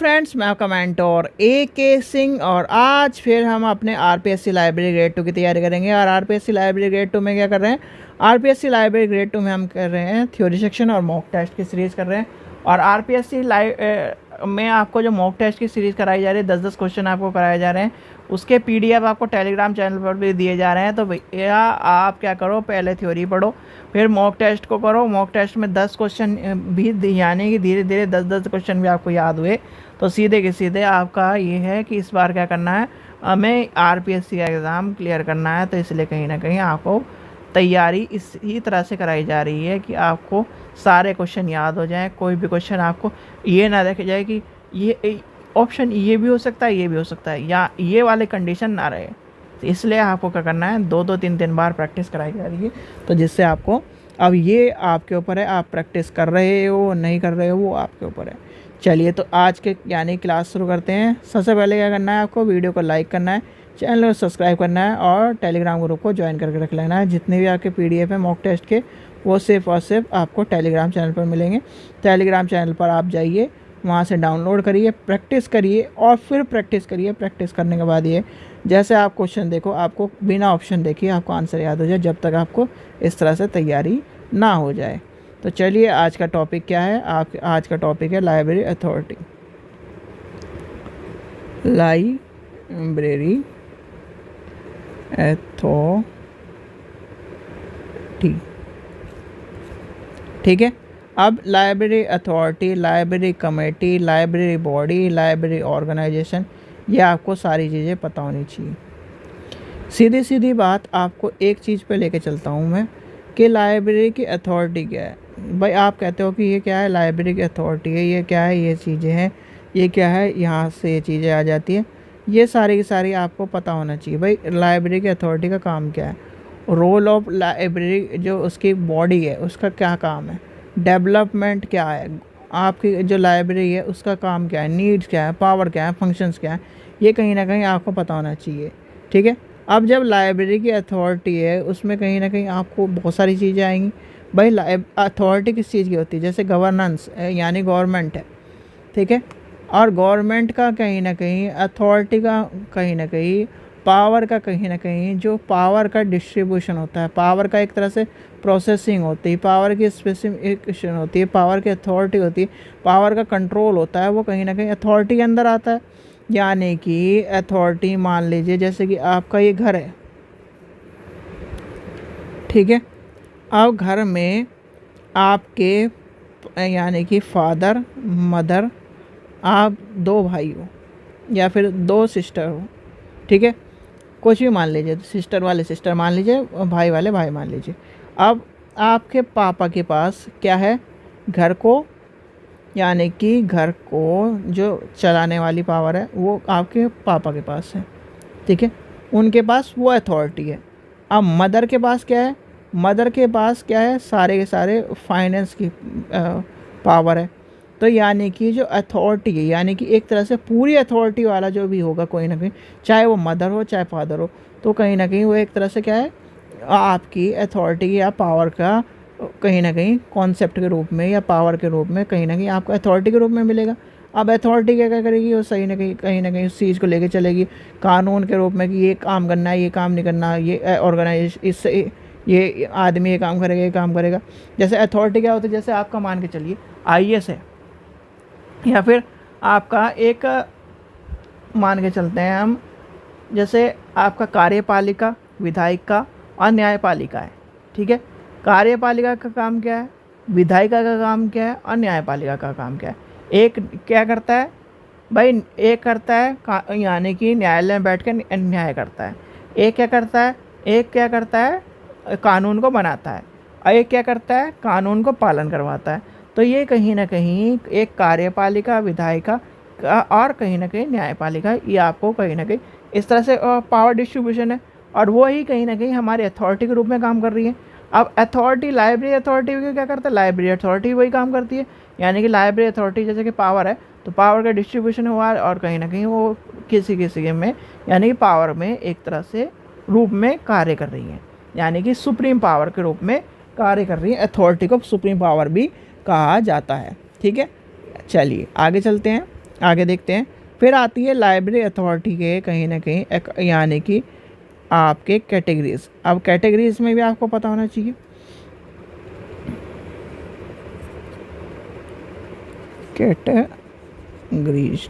Friends, मैं आपका mentor AK Singh और आज फिर हम अपने RPSC लाइब्रेरी ग्रेड 2 की तैयारी करेंगे। और RPSC लाइब्रेरी ग्रेड 2 में क्या कर रहे हैं, RPSC लाइब्रेरी ग्रेड 2 में हम कर रहे हैं थ्योरी सेक्शन और मॉक टेस्ट की सीरीज़ कर रहे हैं। और RPSC में आपको जो मॉक टेस्ट की सीरीज़ कराई जा रही है, 10-10 क्वेश्चन आपको कराए जा रहे हैं। उसके PDF आपको टेलीग्राम चैनल पर भी दिए जा रहे हैं। तो भैया आप क्या करो, पहले थ्योरी पढ़ो, फिर मॉक टेस्ट को करो। मॉक टेस्ट में 10 क्वेश्चन भी, यानी कि धीरे धीरे 10-10 क्वेश्चन भी आपको याद हुए तो सीधे के सीधे आपका ये है कि इस बार क्या करना है, हमें RPSC का एग्ज़ाम क्लियर करना है। तो इसलिए कहीं ना कहीं आपको तैयारी इसी तरह से कराई जा रही है कि आपको सारे क्वेश्चन याद हो जाएं। कोई भी क्वेश्चन आपको ये ना देखे जाए कि ये ऑप्शन ये भी हो सकता है, ये भी हो सकता है, या ये वाले कंडीशन ना रहे। तो इसलिए आपको क्या करना है, 2-2 3-3 बार प्रैक्टिस कराई जा रही है। तो जिससे आपको, अब ये आपके ऊपर है, आप प्रैक्टिस कर रहे हो नहीं कर रहे हो वो आपके ऊपर है। चलिए, तो आज के यानी क्लास शुरू करते हैं। सबसे पहले क्या करना है, आपको वीडियो को लाइक करना है, चैनल को सब्सक्राइब करना है और टेलीग्राम ग्रुप को ज्वाइन करके रख लेना है। जितने भी आपके PDF है मॉक टेस्ट के, वो सिर्फ और सिर्फ आपको टेलीग्राम चैनल पर मिलेंगे। टेलीग्राम चैनल पर आप जाइए, वहाँ से डाउनलोड करिए, प्रैक्टिस करिए और फिर प्रैक्टिस करिए। प्रैक्टिस करने के बाद ये जैसे आप क्वेश्चन देखो, आपको बिना ऑप्शन देखिए आपको आंसर याद हो जाए, जब तक आपको इस तरह से तैयारी ना हो जाए। तो चलिए, आज का टॉपिक क्या है, आज का टॉपिक है लाइब्रेरी अथॉरिटी। लाइब्रेरी अथॉरिटी, ठीक है। अब library authority, library committee, library body, library organisation, ये आपको सारी चीज़ें पता होनी चाहिए। सीधी सीधी बात, आपको एक चीज़ पे लेके चलता हूँ मैं कि लाइब्रेरी की अथॉरिटी क्या है। भाई आप कहते हो कि ये क्या है, लाइब्रेरी की अथॉरिटी है, ये क्या है, ये चीज़ें हैं, ये क्या है, यहाँ से ये चीज़ें आ जाती है। ये सारी की सारी आपको पता होना चाहिए। भाई लाइब्रेरी की अथॉरिटी का काम क्या है, रोल ऑफ लाइब्रेरी, जो उसकी बॉडी है उसका क्या काम है, डेवलपमेंट क्या है, आपकी जो लाइब्रेरी है उसका काम क्या है, नीड्स क्या है, पावर क्या है, फंक्शंस क्या है, ये कहीं ना कहीं आपको पता होना चाहिए, ठीक है। अब जब लाइब्रेरी की अथॉरिटी है, उसमें कहीं ना कहीं आपको बहुत सारी चीज़ें आएंगी। भाई अथॉरिटी किस चीज़ की होती है, जैसे गवर्नेंस यानी गवर्नमेंट है, ठीक है। और गवर्नमेंट का कहीं ना कहीं, अथॉरिटी का कहीं ना कहीं, पावर का कहीं ना कहीं, जो पावर का डिस्ट्रीब्यूशन होता है, पावर का एक तरह से प्रोसेसिंग होती है, पावर की स्पेसिफिकेशन होती है, पावर की अथॉरिटी होती है, पावर का कंट्रोल होता है, वो कहीं ना कहीं अथॉरिटी के अंदर आता है। यानी कि अथॉरिटी, मान लीजिए जैसे कि आपका ये घर है, ठीक है। अब घर में आपके यानी कि फादर मदर, आप 2 भाई हो या फिर 2 सिस्टर हो, ठीक है, कुछ भी मान लीजिए, सिस्टर वाले सिस्टर मान लीजिए, भाई वाले भाई मान लीजिए। अब आपके पापा के पास क्या है, घर को, यानी कि घर को जो चलाने वाली पावर है वो आपके पापा के पास है, ठीक है, उनके पास वो अथॉरिटी है। अब मदर के पास क्या है, मदर के पास क्या है, सारे के सारे फाइनेंस की पावर है। तो यानी कि जो अथॉरिटी है, यानी कि एक तरह से पूरी अथॉरिटी वाला जो भी होगा कोई ना कहीं, चाहे वो मदर हो चाहे फादर हो, तो कहीं ना कहीं वो एक तरह से क्या है, आपकी अथॉरिटी या पावर का कहीं ना कहीं कॉन्सेप्ट के रूप में या पावर के रूप में कहीं ना कहीं आपको अथॉरिटी के रूप में मिलेगा। अब अथॉरिटी क्या क्या करेगी, वो सही ना कहीं ना कहीं उस चीज़ को लेके चलेगी कानून के रूप में कि ये काम करना है, ये काम नहीं करना, ये ऑर्गेनाइजेशन, इससे ये आदमी ये काम करेगा, ये काम करेगा। जैसे अथॉरिटी क्या होती है, जैसे आपका मान के चलिए IAS है, या फिर आपका एक, मान के चलते हैं हम, जैसे आपका कार्यपालिका, विधायिका और न्यायपालिका है, ठीक है। कार्यपालिका का काम क्या है, विधायिका का काम क्या है और न्यायपालिका का काम क्या है। एक क्या करता है भाई, एक करता है यानी कि न्यायालय में बैठ कर न्याय करता है, एक क्या करता है, एक क्या करता है, कानून को बनाता है, और एक क्या करता है, कानून को पालन करवाता है। तो ये कहीं ना कहीं एक कार्यपालिका, विधायिका और कहीं ना कहीं न्यायपालिका, ये आपको कहीं ना कहीं इस तरह से पावर डिस्ट्रीब्यूशन है, और वो ही कहीं ना कहीं हमारी अथॉरिटी के रूप में काम कर रही है। अब अथॉरिटी, लाइब्रेरी अथॉरिटी भी क्या करता है, लाइब्रेरी अथॉरिटी वही काम करती है। यानी कि लाइब्रेरी अथॉरिटी जैसे कि पावर है, तो पावर का डिस्ट्रीब्यूशन हुआ, और कहीं ना कहीं वो किसी किसी में यानी कि पावर में एक तरह से रूप में कार्य कर रही है, यानी कि सुप्रीम पावर के रूप में कार्य कर रही है। अथॉरिटी को सुप्रीम पावर भी कहा जाता है, ठीक है। चलिए आगे चलते हैं। आगे देखते हैं। फिर आती है लाइब्रेरी अथॉरिटी के कहीं ना कहीं यानी कि आपके कैटेगरीज। अब कैटेगरीज में भी आपको पता होना चाहिए। कैटेगरीज,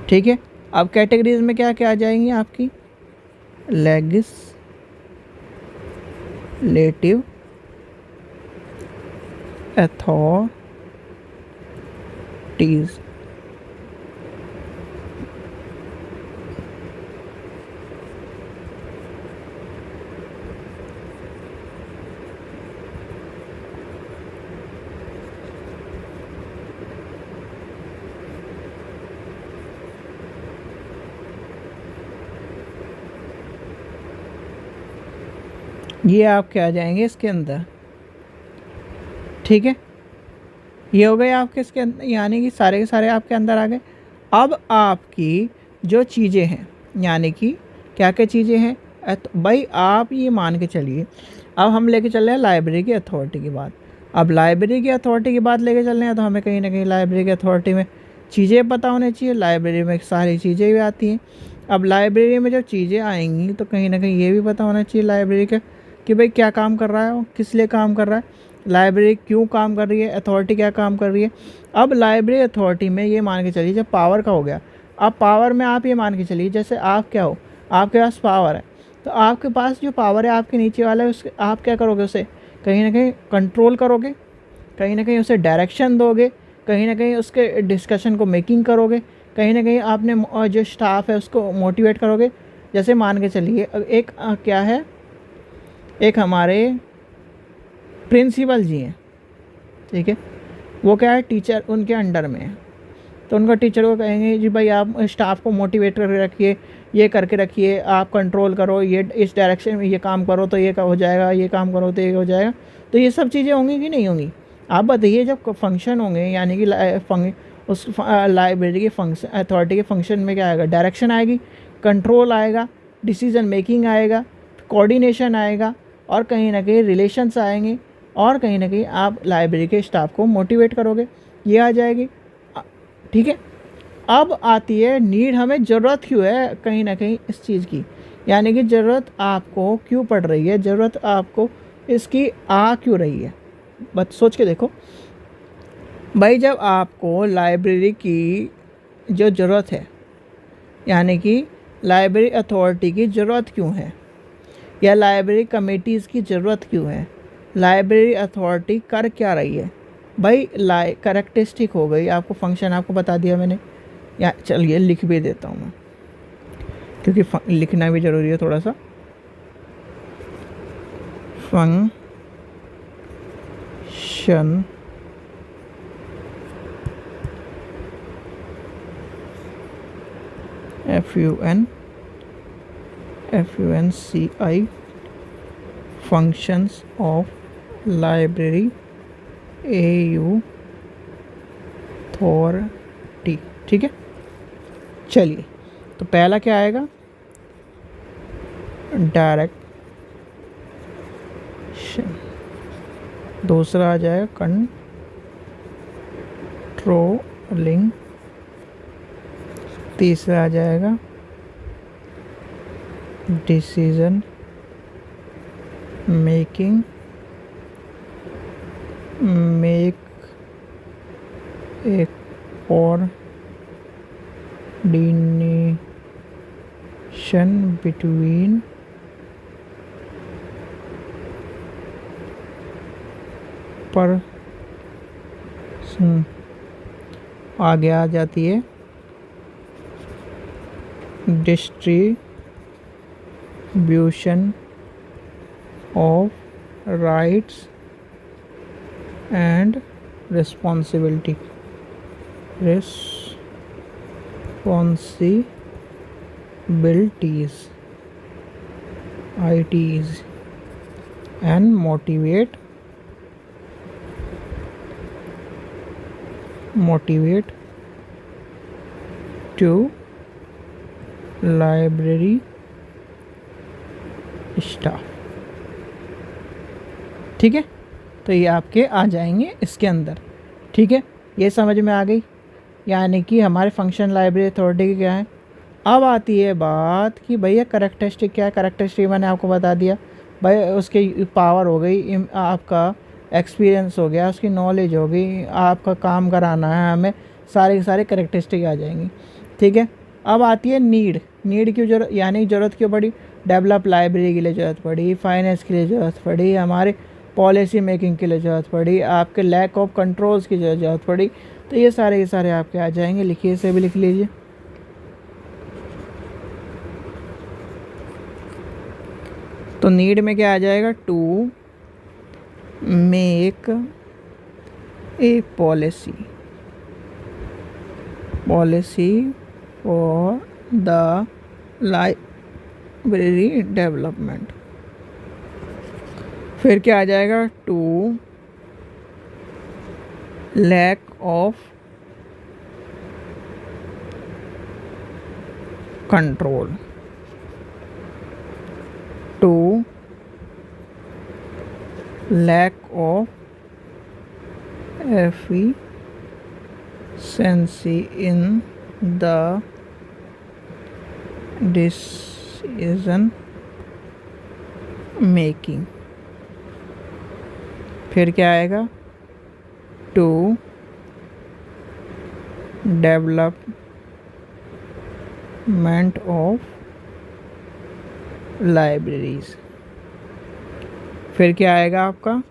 ठीक है। अब कैटेगरीज में क्या क्या आ जाएंगी आपकी, लेजिस्लेटिव अथॉरिटीज, ये आपके आ जाएंगे इसके अंदर, ठीक है। ये हो गए आपके इसके अंदर, यानी कि सारे के सारे आपके अंदर आ गए। अब आपकी जो चीज़ें हैं, यानी कि क्या क्या चीज़ें हैं, भाई आप ये मान के चलिए, अब हम लेके चल रहे हैं लाइब्रेरी की अथॉरिटी की बात। अब लाइब्रेरी की अथॉरिटी की बात लेके चल रहे हैं तो हमें कहीं ना कहीं लाइब्रेरी की अथॉरिटी में चीज़ें पता होनी चाहिए। लाइब्रेरी में सारी चीज़ें भी आती हैं। अब लाइब्रेरी में जब चीज़ें आएंगी तो कहीं ना कहीं ये भी पता होना चाहिए लाइब्रेरी का कि भाई क्या काम कर रहा है वो, किस लिए काम कर रहा है, लाइब्रेरी क्यों काम कर रही है, अथॉरिटी क्या काम कर रही है। अब लाइब्रेरी अथॉरिटी में ये मान के चलिए जब पावर का हो गया, अब पावर में आप ये मान के चलिए जैसे आप क्या हो, आपके पास पावर है, तो आपके पास जो पावर है आपके नीचे वाला है उसके आप क्या करोगे, उसे कहीं ना कहीं कंट्रोल करोगे, कहीं ना कहीं उसे डायरेक्शन दोगे, कहीं ना कहीं उसके डिस्कशन को मेकिंग करोगे, कहीं ना कहीं आपने जो स्टाफ है उसको मोटिवेट करोगे। जैसे मान के चलिए एक क्या है, एक हमारे प्रिंसिपल जी हैं, ठीक है, वो क्या है टीचर उनके अंडर में है, तो उनका टीचर को कहेंगे जी भाई आप स्टाफ को मोटिवेट करके रखिए, ये करके रखिए, आप कंट्रोल करो, ये इस डायरेक्शन में ये काम करो तो ये हो जाएगा, ये काम करो तो ये हो जाएगा। तो ये सब चीज़ें होंगी कि नहीं होंगी, आप बताइए। जब फंक्शन होंगे यानी कि उस लाइब्रेरी के फंक्शन अथॉरिटी के फंक्शन में क्या आएगा, डायरेक्शन आएगी, कंट्रोल आएगा, डिसीजन मेकिंग आएगा, कोऑर्डिनेशन आएगा, और कहीं ना कहीं रिलेशंस आएंगे, और कहीं ना कहीं आप लाइब्रेरी के स्टाफ को मोटिवेट करोगे, ये आ जाएगी, ठीक है। अब आती है नीड, हमें ज़रूरत क्यों है कहीं ना कहीं इस चीज़ की, यानी कि ज़रूरत आपको क्यों पड़ रही है, ज़रूरत आपको इसकी आ क्यों रही है। बस सोच के देखो भाई, जब आपको लाइब्रेरी की जो ज़रूरत है, यानी कि लाइब्रेरी अथॉरिटी की ज़रूरत क्यों है, या लाइब्रेरी कमेटीज़ की ज़रूरत क्यों है, लाइब्रेरी अथॉरिटी कर क्या रही है भाई, करेक्टरिस्टिक हो गई, आपको फंक्शन आपको बता दिया मैंने, या चलिए लिख भी देता हूँ मैं, क्योंकि लिखना भी ज़रूरी है थोड़ा सा। Function FUNCI functions of library authority, ठीक है। चलिए, तो पहला क्या आएगा, डायरेक्शन, दूसरा आ जाएगा कंट्रोलिंग, तीसरा आ जाएगा decision making, make a coordination between person, आगे आ जाती है distribution of rights and responsibilities ITs and motivate to library staff, ठीक है। तो ये आपके आ जाएंगे इसके अंदर, ठीक है, ये समझ में आ गई। यानी कि हमारे फंक्शन लाइब्रेरी अथॉरिटी की क्या है। अब आती है बात कि भैया करैक्टरिस्टिक क्या है। करैक्टरिस्टिक मैंने आपको बता दिया भाई, उसकी पावर हो गई, आपका एक्सपीरियंस हो गया, उसकी नॉलेज हो गई, आपका काम कराना है हमें, सारे के सारे करैक्टरिस्टिक आ जाएंगी। ठीक है। अब आती है नीड। नीड की जरूरत, यानी ज़रूरत क्यों पड़ी। डेवलप लाइब्रेरी के लिए ज़रूरत पड़ी, फाइनेंस के लिए ज़रूरत पड़ी, हमारे पॉलिसी मेकिंग के लिए ज़रूरत पड़ी, आपके लैक ऑफ कंट्रोल्स की ज़रूरत पड़ी। तो ये सारे के सारे आपके आ जाएंगे। लिखिए, इसे भी लिख लीजिए। तो नीड में क्या आ जाएगा, to make a policy for the library development. फिर क्या आ जाएगा, to lack of control, to lack of efficiency in the decision making। फिर क्या आएगा, टू डेवलपमेंट ऑफ लाइब्रेरीज। फिर क्या आएगा आपका,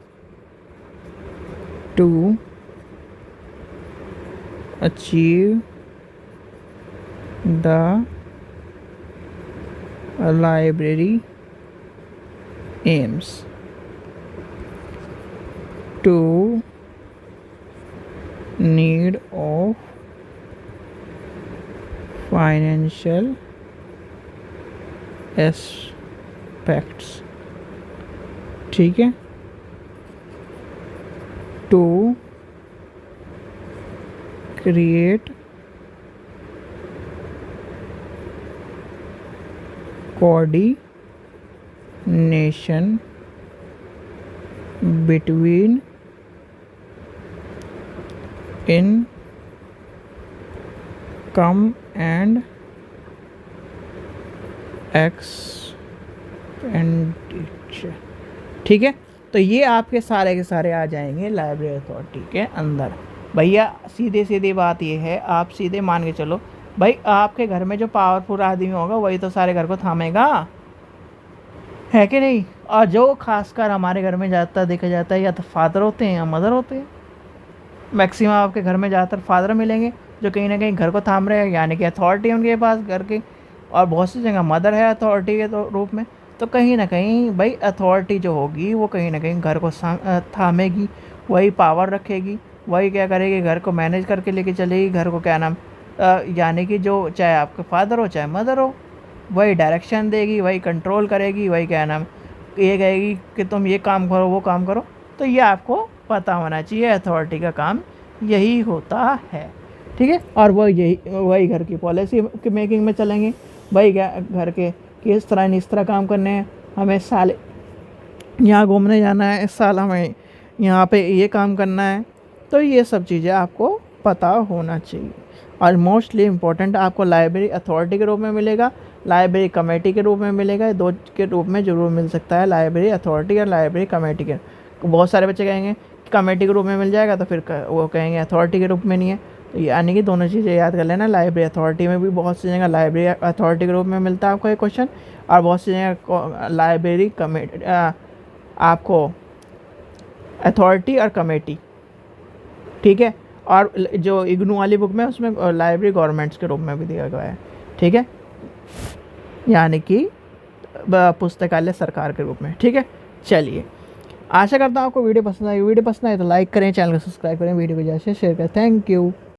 to achieve the library aims, to need of financial aspects. ठीक है। To create coordination between income and expenditure. ठीक है। तो ये आपके सारे के सारे आ जाएंगे लाइब्रेरी अथॉरिटी के अंदर। भैया सीधे सीधी बात ये है, आप सीधे मान के चलो भाई, आपके घर में जो पावरफुल आदमी होगा वही तो सारे घर को थामेगा, है कि नहीं। और जो खासकर हमारे घर में ज़्यादातर देखा जाता है, या तो फादर होते हैं या मदर होते हैं। मैक्सिमम आपके घर में ज़्यादातर फादर मिलेंगे जो कहीं ना कहीं घर को थाम रहे हैं, यानी कि अथॉरिटी उनके पास घर की। और बहुत सी जगह मदर है अथॉरिटी के रूप में। तो कहीं ना कहीं भाई अथॉरिटी जो होगी वो कहीं ना कहीं घर को थामेगी, वही पावर रखेगी, वही क्या करेगी, घर को मैनेज करके लेके चलेगी, घर को क्या नाम यानी कि जो चाहे आपके फादर हो चाहे मदर हो, वही डायरेक्शन देगी, वही कंट्रोल करेगी, वही क्या नाम ये कहेगी कि तुम ये काम करो वो काम करो। तो ये आपको पता होना चाहिए, अथॉरिटी का काम यही होता है। ठीक है। और वही घर की पॉलिसी मेकिंग में चलेंगे, वही घर के कि इस तरह काम करने हैं, हमें साल यहाँ घूमने जाना है, इस साल हमें यहाँ पे ये काम करना है। तो ये सब चीज़ें आपको पता होना चाहिए। और मोस्टली इम्पोर्टेंट आपको लाइब्रेरी अथॉरिटी के रूप में मिलेगा, लाइब्रेरी कमेटी के रूप में मिलेगा। दो के रूप में ज़रूर मिल सकता है, लाइब्रेरी अथॉरिटी और लाइब्रेरी कमेटी के। बहुत सारे बच्चे कहेंगे कमेटी के रूप में मिल जाएगा, तो फिर वो कहेंगे अथॉरिटी के रूप में नहीं है। तो यानी कि दोनों चीज़ें याद कर लेना। लाइब्रेरी अथॉरिटी में भी बहुत सी जगह लाइब्रेरी अथॉरिटी के रूप में मिलता है आपको ये क्वेश्चन, और बहुत सी जगह लाइब्रेरी कमेटी आपको अथॉरिटी और कमेटी। ठीक है। और जो इग्नू वाली बुक में उसमें लाइब्रेरी गवर्नमेंट्स के रूप में भी दिया गया है। ठीक है, यानी कि पुस्तकालय सरकार के रूप में। ठीक है। चलिए, आशा करता हूँ आपको वीडियो पसंद आई। वीडियो पसंद आए तो लाइक करें, चैनल को सब्सक्राइब करें, वीडियो को ज़्यादा से शेयर करें। Thank you.